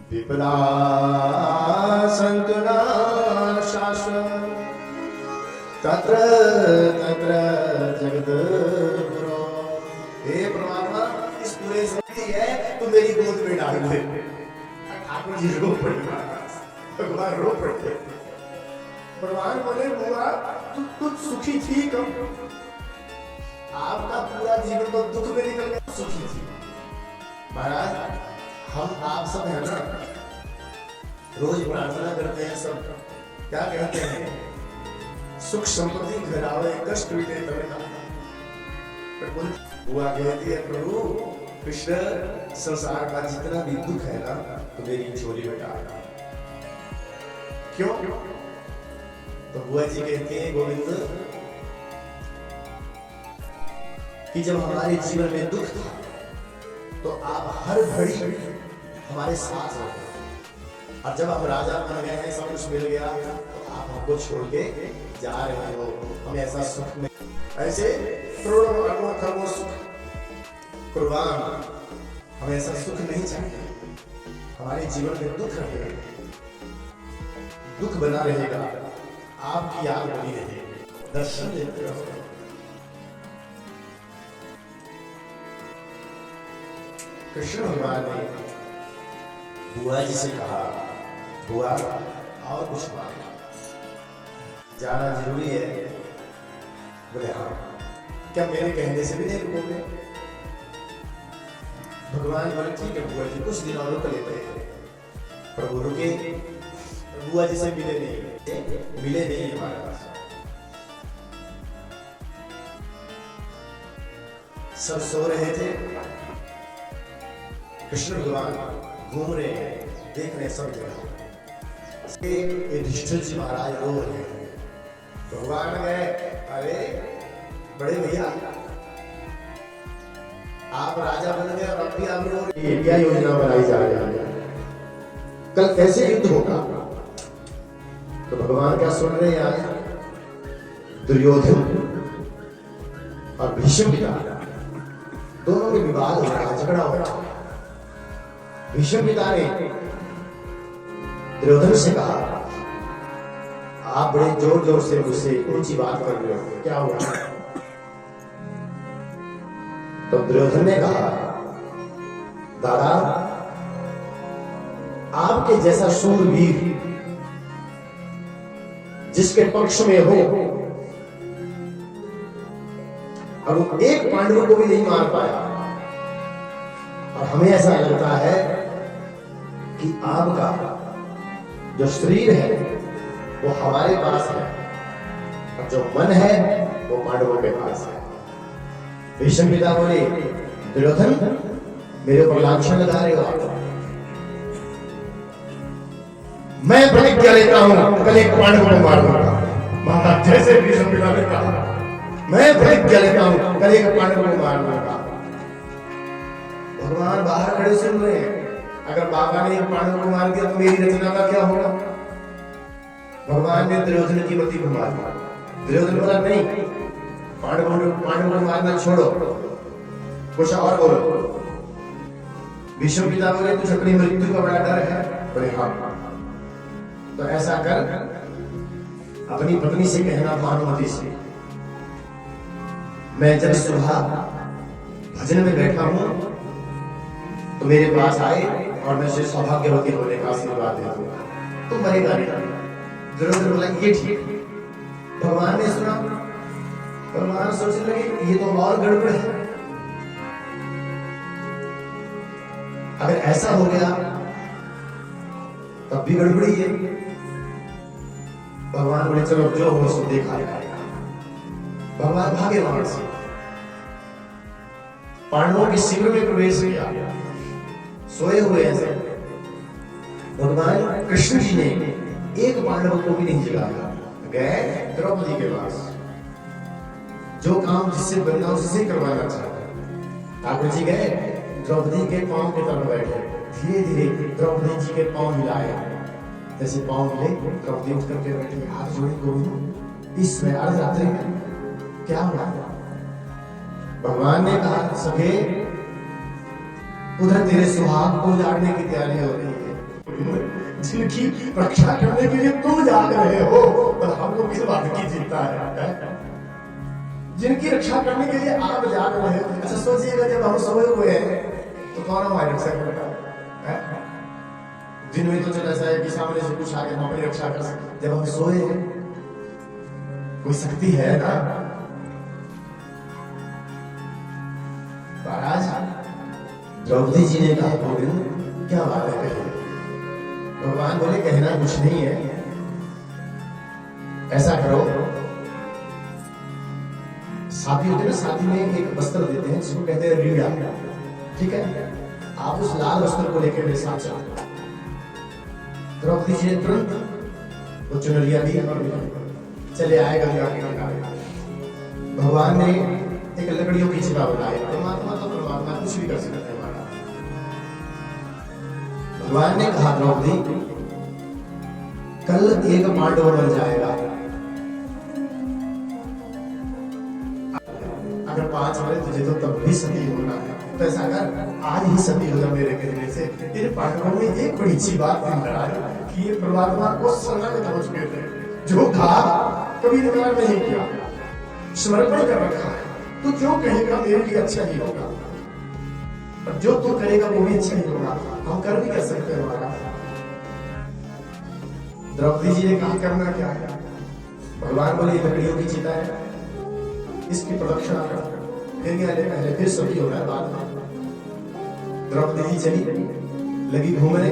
विपदा संतुना शाश्वत तत्र तत्र जगद्गुरो। हे परमात्मा, इस पूरे सृष्टि है तू मेरी गोद में डाल दे। ठाकुर जी रो पड़े, भगवान रो पड़े। भगवान बोले बुआ तू सुखी थी कब? आपका पूरा जीवन तो दुख में निकल गया, सुखी थी। महाराज हम आप सब है ना, रोज प्रार्थना करते हैं, सब क्या कहते हैं, सुख संपत्ति घरावे कष्ट मिटे तब। बुआ कहती है प्रभु कृष्ण संसार का जितना भी दुख है ना तो मेरी झोली में डाल। क्यों? तो बुआ जी कहती है गोविंद कि जब हमारे जीवन में दुख था तो आप हर घड़ी हमारे साथ रहे, और जब हम राजा बन गए हैं, सब कुछ मिल गया, तो आप हमको छोड़ के जा रहे हो। हम ऐसा सुख में, ऐसे करोड़ों अरबों खरबों सुख कुर्बान, हम ऐसा सुख नहीं चाहते। हमारे जीवन में दुख रहे, दुख बना रहेगा, आपकी याद बनी रहेगी, दर्शन देते रहो। कृष्ण भगवान ने बुआ जी से कहा बुआ और कुछ मांगना, जाना जरूरी है? बोले हाँ। क्या मेरे कहने से भी नहीं रुकोगे? भगवान बोले ठीक है बुआ जी, कुछ दिन और रुक लेते हैं। प्रभु रुके, बुआ जी से मिले नहीं हमारे पास। सब सो रहे थे, कृष्ण भगवान घूम रहे हैं, देख रहे सब जगह। युधिष्ठिर जी महाराज रो रहे हैं। भगवान गए, अरे बड़े भैया आप राजा बन गए और अब भी आप रो रहे हैं, क्या योजना बनाई जा रही है? कल कैसे युद्ध होगा? तो भगवान क्या सुन रहे हैं आज? दुर्योधन और भीष्म पिता दोनों के विवाद हो रहा, झगड़ा हो रहा। भीष्म पिता ने दुर्योधन से कहा आप बड़े जोर जोर से मुझसे ऊंची बात कर रहे हो, क्या हुआ? तो दुर्योधन ने कहा दादा आपके जैसा शूरवीर जिसके पक्ष में हो और वो एक पांडव को भी नहीं मार पाया, और हमें ऐसा लगता है कि आपका जो शरीर है वो हमारे पास है और जो मन है वो पांडवों के पास है। भीष्म पिता बोले दुर्योधन मेरे ऊपर लांछन लगा रहे हो आप? मैं प्रतिज्ञा लेता हूं कल एक पांडव को मार दूंगा। महाराज जैसे भीष्म पिता ने कहा मैं प्रतिज्ञा लेता हूं कल एक पांडव को मार दूंगा। भगवान बाहर खड़े सुन रहे हैं, अगर बाबा ने एक पांडव को मार दिया तो मेरी रचना का क्या होगा? भगवान ने दुर्योधन की मति को मार दिया। दुर्योधन बोला नहीं, पांडवों को मारना छोड़ो, कुछ और बोलो। भीष्म पिता बोले तुझे अपनी मृत्यु का बड़ा डर है? बोले हाँ। तो ऐसा कर अपनी पत्नी से कहना भानुमति से मैं जब सुबह भजन में बैठा हूं तो मेरे पास आए और मैं उसे सौभाग्यवती होने का आशीर्वाद दे दूंगा, तुम मरेगा नहीं। दुर्योधन बोला ये ठीक। भगवान ने सुना, भगवान सोचने लगे ये तो और गड़बड़ है, अगर ऐसा हो गया तब भी गड़बड़ी है। भगवान बोले चलो जो हो सो देखा जाएगा। भगवान भागे वहां से, पांडवों के शिविर में प्रवेश किया, सोए हुए हैं। भगवान कृष्ण जी ने एक पांडव को भी नहीं जगाया, गए द्रौपदी के पास, जो काम जिससे बनना उससे करवाना चाहता। ठाकुर जी गए द्रौपदी के पांव के तरफ बैठे, धीरे धीरे द्रौपदी जी के पांव हिलाए, जैसे पांव हिले द्रौपदी उठ करके बैठे, हाथ जोड़े गोविंद इसमें अर्धरात्रि में क्या हुआ? भगवान ने कहा सके उधर तेरे सुहाग को उजाड़ने की तैयारी हो रही है, जिनकी रक्षा करने के लिए तुम जाग रहे हो, तो हमको किस बात की चिंता है? जिनकी रक्षा करने के लिए आप जाग रहे हो। अच्छा सोचिएगा, जब हम सोए हुए हैं तो कौन हमारी रक्षा करेगा? दिन में तो चल ऐसा है कि सामने से कुछ आके हम अपनी रक्षा कर सकते, जब हम सोए हैं कोई शक्ति है ना। महाराज द्रौपदी जी ने कहा, गोविंद क्या बात है कही? भगवान बोले कहना कुछ नहीं है, ऐसा करो, शादी होती है ना, शादी में एक वस्त्र देते हैं जिसको कहते हैं रीड़ा, ठीक है? आप उस लाल वस्त्र को लेकर मेरे साथ चलो। द्रौपदी जी ने तुरंत वो चुनरिया दी और चले आए गंगा के किनारे। भगवान ने एक लकड़ियों की छिपा बनाई। परमात्मा तो परमात्मा कुछ भी कर सकते हैं। भगवान ने कहा, द्रौपदी कल एक पांडव मर जाएगा, अगर 5 मरे तुझे तो तब भी सती होना है। तो ऐसा कर आज ही सती हो जा मेरे कहने से। इन पांडवों में एक बड़ी अच्छी बात कि ये परमात्मा को शरण पहुंच गए थे, जो था कभी इनकार नहीं किया, समर्पण कर रखा है। तो जो कहेगा मेरे लिए अच्छा ही होगा, और जो तू करेगा वो भी अच्छा ही होगा। हम कर भी कर सकते हैं हमारा। द्रौपदी जी ने कहा करना क्या है? भगवान बोले लकड़ियों की चिता है, इसकी प्रदक्षिणा कर, पहले फिर सभी होगा बाद में। द्रौपदी जी चली, लगी घूमने,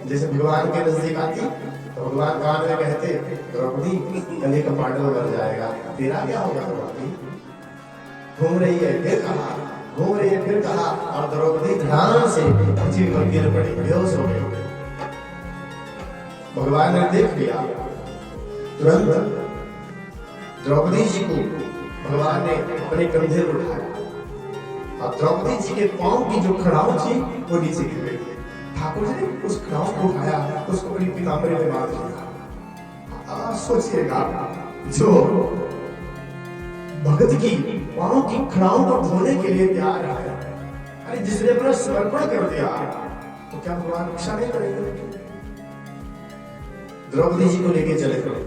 जैसे भगवान के नजदीक आती तो भगवान कान में कहते, द्रौपदी कल एक पांडव मर जाएगा, तेरा क्या होगा? द्रौपदी घूम रही है, फिर कहा, घूम रही है, फिर कहा, और द्रौपदी ध्यान से पृथ्वी पर गिर पड़ी, बेहोश हो गई। भगवान ने देख लिया, तुरंत द्रौपदी जी को भगवान ने अपने कंधे पर उठाया, और द्रौपदी जी के पांव की जो खड़ाऊ थी वो नीचे गिर गई। ठाकुर जी ने उस खड़ाऊ को उठाया, उसको अपनी पीताम्बरी में बांध लिया। सोचिएगा, जो भगत की पांव की खड़ाऊ को धोने के लिए तैयार है, अरे जिसने अपना समर्पण कर दिया, तो क्या भगवान रक्षा नहीं करेंगे? द्रौपदी जी को लेके चले गए,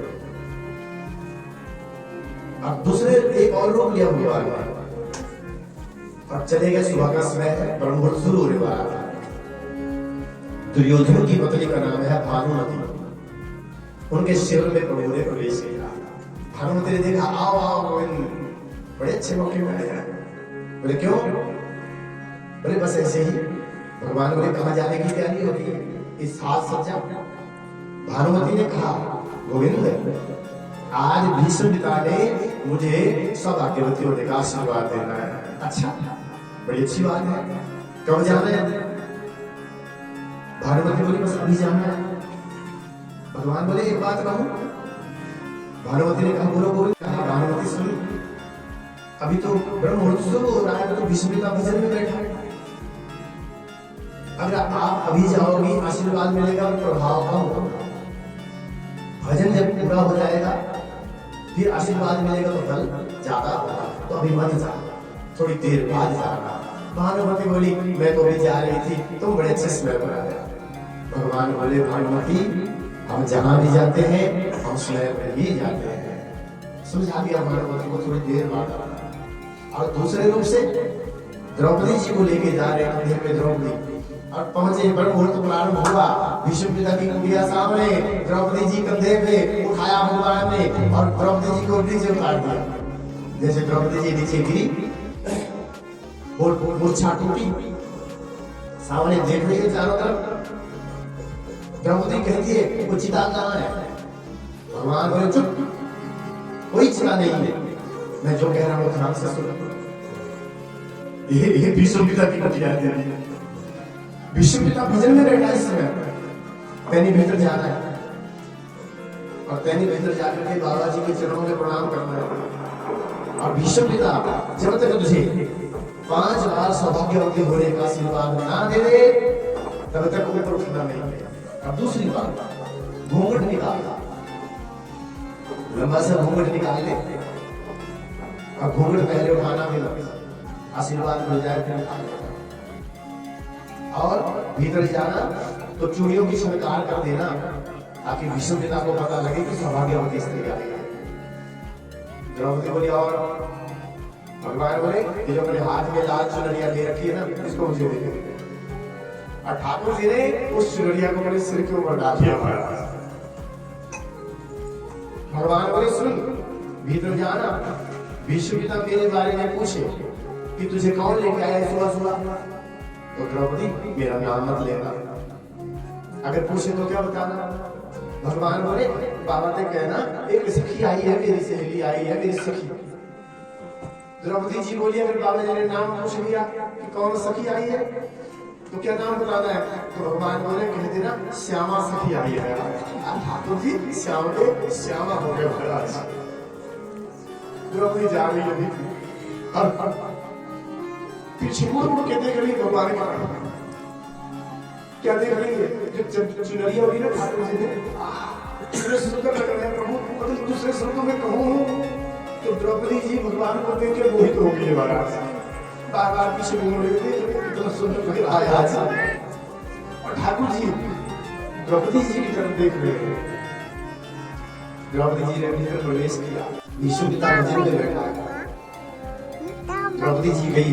अब दूसरे एक और रोक लिया भगवान ने, और चले गए। सुबह का समय, ब्रह्ममुहूर्त शुरू होने वाला था। दुर्योधन की पत्नी का नाम है भानुमति, उनके शिविर में प्रभु ने प्रवेश किया। भानुमति ने देखा, आओ आओ गोविंद, बड़े अच्छे मौके में आए। बोले क्यों? बोले बस ऐसे ही। भगवान बोले कहाँ जाने की तैयारी होती है? इस साज सज्जा। भानुमति ने कहा, गोविंद आज भीष्म पिता ने मुझे सौभाग्यवती होने का आशीर्वाद देना है। अच्छा, बड़ी अच्छी बात है, कब जाना है? भानुमति बोली बस अभी जाना है। भगवान बोले एक बात कहूं? भानुमति ने कहा, बोलो बोलो। कहा, भानुमति सुन, अभी तो ब्रह्ममुहूर्त शुरू हो रहा है, तो भीष्म पिता भजन में बैठा है। अगर आप अभी जाओगी आशीर्वाद मिलेगा, प्रभाव कम होगा। भजन जब पूरा हो जाएगा फिर आशीर्वाद मिलेगा तो फल ज्यादा होगा, तो अभी मत जा, थोड़ी देर बाद जाना। भानुमति बोली मैं तो अभी जा रही थी, तुम बड़े अच्छे समय पर आए। भगवान बोले, भानुमति हम जहां भी जाते हैं हम समय पर ही जाते हैं। समझा दिया भानुमति को, थोड़ी देर बाद आना। और दूसरे रूप से द्रौपदी जी को लेके जा रहे कंधे पे द्रौपदी, और पहुंचे, ब्रह्ममुहूर्त प्रारंभ हुआ। भीष्म पिता की कुटिया सामने, द्रौपदी जी कंधे पे उठाया भगवान ने, और द्रौपदी जी को नीचे उतार दिया। जैसे द्रौपदी जी नीचे गिरी, मूर्छा टूटी, सामने देख रही है चारों तरफ। द्रौपदी कहती है, वो चिता कहाँ है? भगवान बोले चुप, कोई चिता नहीं है, मैं जो कह रहा हूँ ध्यान से सुनो। ये भीष्म पिता की कुटिया है। भीष्म पिता भजन में बैठा इस समय, तैनी भीतर जाना है, और तैनी भीतर जाकर के बाबा जी के चरणों में प्रणाम करना है। और भीष्म पिता जब तक तुझे 5 बार सौभाग्यवती होने का आशीर्वाद ना दे दे, तब तक ऊपर उठना नहीं है। अब दूसरी बात, घूंघट निकाल, लंबा सा घूंघट निकाल ले, और घूंघट पहले उठाना भी आशीर्वाद मिल जाए, और भीतर जाना तो चूड़ियों की छनकार कर देना ताकि विष्णु पिता को पता लगे कि सौभाग्यवती स्त्री आई है। द्रौपदी बोली और भगवान बोले ये जो मेरे हाथ में लाल चुनरिया ले रखी है ना इसको मुझे दे दो। और ठाकुर जी ने उस चुनरिया को मेरे सिर के ऊपर डाल दिया। भगवान बोले सुन भीतर जाना, विष्णु पिता मेरे बारे में पूछे कि तुझे कौन लेके आया सुबह सुबह, तो द्रौपदी मेरा नाम मत लेना, अगर पूछे तो क्या बताना। भगवान बोले बाबा ने कहना एक सखी आई है, मेरी सहेली आई है, मेरी सखी। द्रौपदी जी बोली अगर बाबा जी ने नाम पूछ लिया कि कौन सखी आई है तो क्या नाम बताना है, तो भगवान बोले कह देना श्यामा सखी आई है। ठाकुर जी श्याम के श्यामा हो गए महाराज। द्रौपदी जा रही है और पीछे मुड़ के देख रही भगवान का क्या देख रही है, जो चुनरिया होगी ना ठाकुर जी ने इतने सुंदर लग रहे हैं प्रभु, मतलब दूसरे शब्दों में कहूं तो द्रौपदी जी भगवान को देख के मोहित हो गई महाराज। बार बार पीछे घूम रही थी, इतना सुंदर लग रहा है आज। और ठाकुर जी द्रौपदी जी की तरफ देख रहे हैं। द्रौपदी जी ने भीतर प्रवेश किया, विष्णु पिता मंदिर में बैठा है। द्रौपदी जी गई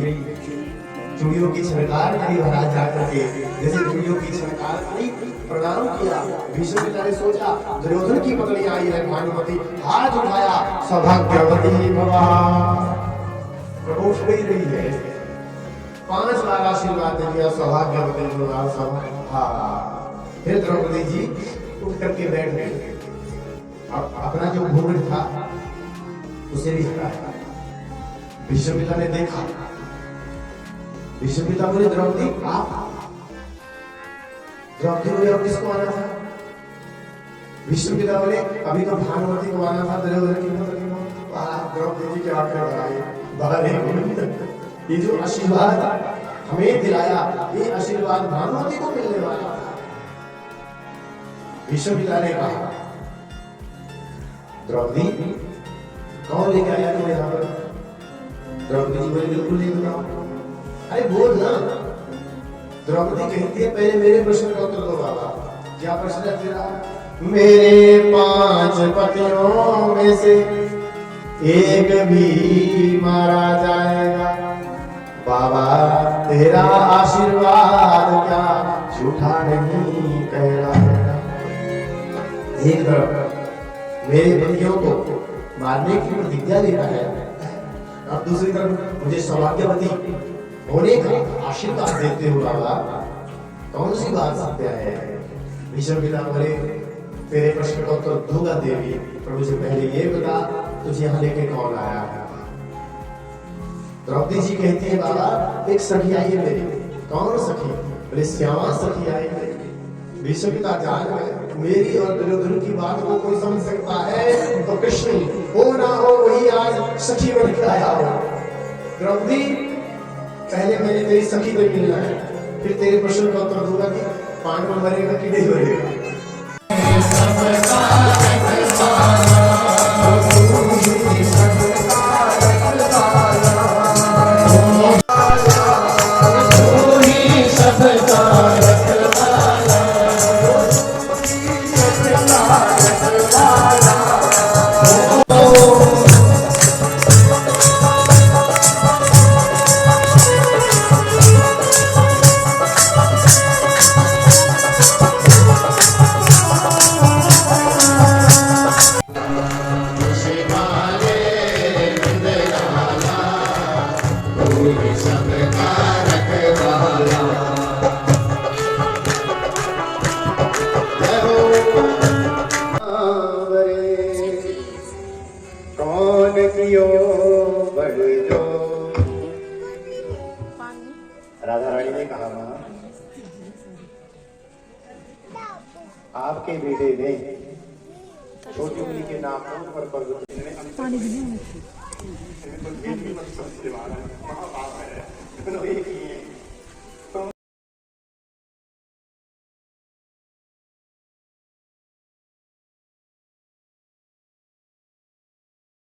चूड़ियों की छनकार करी महाराज जाकर के, जैसे चूड़ियों की छनकार करी प्रणाम किया। विष्णु पिता ने सोचा दुर्योधन की पत्नी आई है भानुमति, हाथ उठाया सौभाग्यवती भवा। प्रभु उठ गई रही है, 5 बार आशीर्वाद दे दिया सौभाग्यवती भवा। फिर द्रौपदी जी उठ करके बैठ गई, अपना जो घूंघट था उसे भी हटाया। विष्णु पिता ने देखा, विष्णु पिता बोले द्रौपदी आप, द्रौपदी बोले अब किसको आना था। विष्णु पिता बोले अभी तो भानुमति को आना था, दुर्योधन की पत्नी को। द्रौपदी जी के आंखें बाहर ये जो आशीर्वाद हमें दिलाया ये आशीर्वाद भानुमति को मिलने वाला था। विष्णु पिता ने कहा द्रौपदी कौन लेके आया तुम्हें यहाँ पर। द्रौपदी जी बोले बिल्कुल नहीं बताओ। अरे बोल ना। द्रौपदी कहती है पहले मेरे प्रश्न का उत्तर दो बाबा। क्या प्रश्न है तेरा। मेरे 5 पतियों में से एक भी मारा जाएगा, बाबा तेरा आशीर्वाद क्या झूठा नहीं कहलाएगा। एक तरफ मेरे पतियों को मारने की प्रतिज्ञा लेता है और दूसरी तरफ मुझे सौभाग्यवती होने का आशीर्वाद देते हो बाबा, कौन सी बात सत्य है। विष्णु पिता बोले तेरे प्रश्न का उत्तर दूंगा देवी, प्रभु से पहले ये बता तुझे यहाँ लेके कौन आया है। द्रौपदी जी कहती है बाबा एक सखी आई है मेरी। कौन सखी। बोले श्यामा सखी आई है। विष्णु पिता जान गए मेरी और दुर्योधन की बात को कोई समझ सकता है तो कृष्ण हो ना हो वही आज सखी बन के आया हो। द्रौपदी पहले मैंने तेरी सखी को मिलना है, फिर तेरे प्रश्न का उत्तर दूंगा कि पांडव मरेगा कि नहीं मरेगा। राधा रानी ने कहा आपके बेटे ने छोटी उंगली के नाम पर पर्वत में